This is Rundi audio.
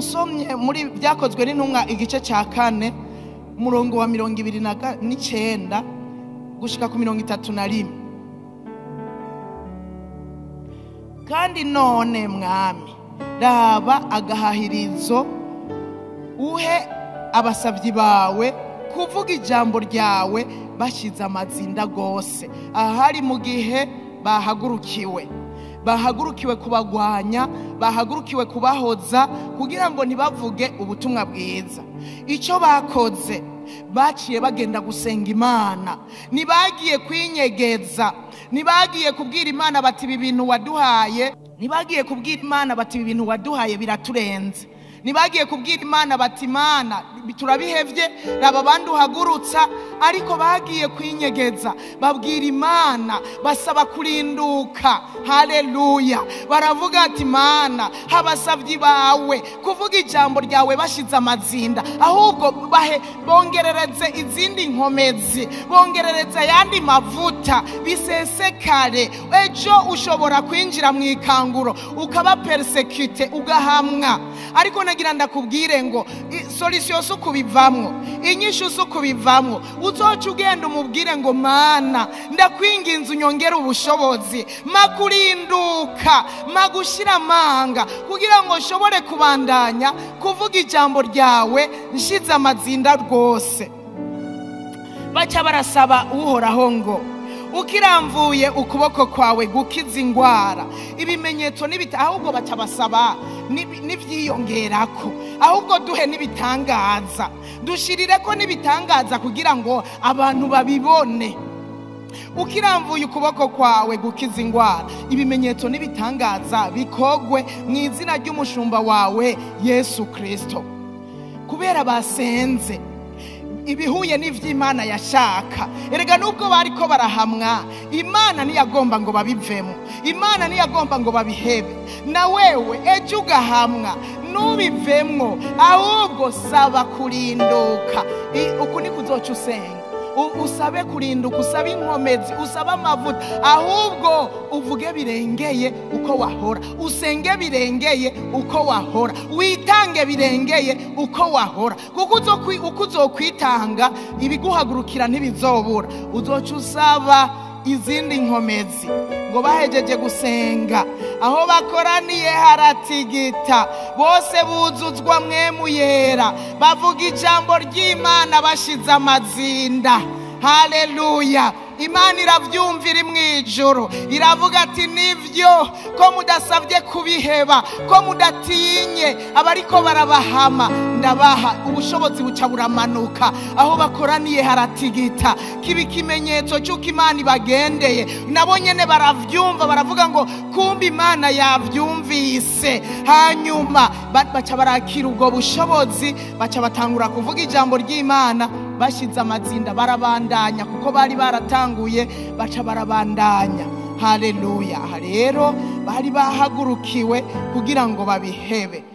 usomye muri byakozwe n'intumwa igice cya 4 umurongo wa 29 gushika ku 31. Kandi none mwami raba agahahirizo uhe abasavyi bawe kuvuga ijambo ryawe bashize amazinda gose, ahari mu gihe bahagurukiwe kubagwanya, bahagurukiwe kubahoza kugira ngo ntibavuge ubutumwa bwiza. Icyo bakoze baciye bagenda gusenga Imana, nibagiye kwinyegeza, nibagiye kubwira Imana bati ibi bintu waduhaye, nibagiye kubwira Imana bati ibi bintu waduhaye biraturenze, nibagiye kubwira Imana bati Imana turabihevye raba banduhagurutsa, ariko bagiye kwinyegeza babwira Imana, basaba kurinduka. Haleluya! Baravuga ati Imana habasavyi bawe kuvuga ijambo ryawe bashize amazinda, ahubwo bongerereze izindi nkomezi, bongerereze yandi mavuta bisesekare. Ejo ushobora kwinjira mu ikanguro ukaba persekute ugahamwa, ariko nagira ndakubwire ngo solution sukubivamwo, inyishu sukubivamwo. Uzoca ugenda umubwire ngo Mana ndakwinginze unyongera ubushobozi, makurinduka, magushira amanga kugira ngo nshobore kubandanya kuvuga ijambo ryawe nshize amazinda rwose. Baca barasaba Uhoraho ngo ukiramvuye ukuboko kwawe gukiza ingwara, ibimenyetso ahubwo baca basaba nivyiyongerako, ahubwo duhe nibitangaza, dushirireko nibitangaza kugira ngo abantu babibone. Ukiramvuye ukuboko kwawe gukiza ingwara, ibimenyetso nibitangaza bikogwe mu izina ry'umushumba wawe Yesu Kristo. Kubera basenze ibihuye n'ivy'Imana yashaka. Erega nubwo bariko barahamwa, Imana ntiyagomba ngo babivemo, Imana ntiyagomba ngo babihebe. Na wewe ejo ugahamwa nubivemwo, ahubwo saba kurinduka. Uku niko uzoca usenga, usabe kurinduka, usabe inkomezi, usabe amavuta, ahubwo uvuge birengeye uko wahora, usenge birengeye uko wahora, witange birengeye uko wahora. Kuko uko uzokwitanga ibiguhagurukira ntibizobura. Uzoca usaba izindi nkomezi. Ngo bahejeje gusenga, aho bakoraniye haratigita, bose buzuzwa mwemu yera, bavuga ijambo ry'Imana bashize amazinda. Haleluya! Imana iravyumvira mwijuru, iravuga ati nivyo ko mudasavye kubiheba, ko mudatinye abariko barabahama, ndabaha ubushobozi buca buramanuka. Aho bakoraniye haratigita, kibi kimenyetso cy'uko Imana ibagendeye. Nabo nyene baravyumva, baravuga ngo kumbi Imana yavyumvise. Hanyuma baca barakira ubwo bushobozi, baca batangura kuvuga ijambo ry'Imana bashize amazinda, barabandanya kuko bari baratanguye, baca barabandanya. Haleluya! Rero bari bahagurukiwe kugira ngo babihebe.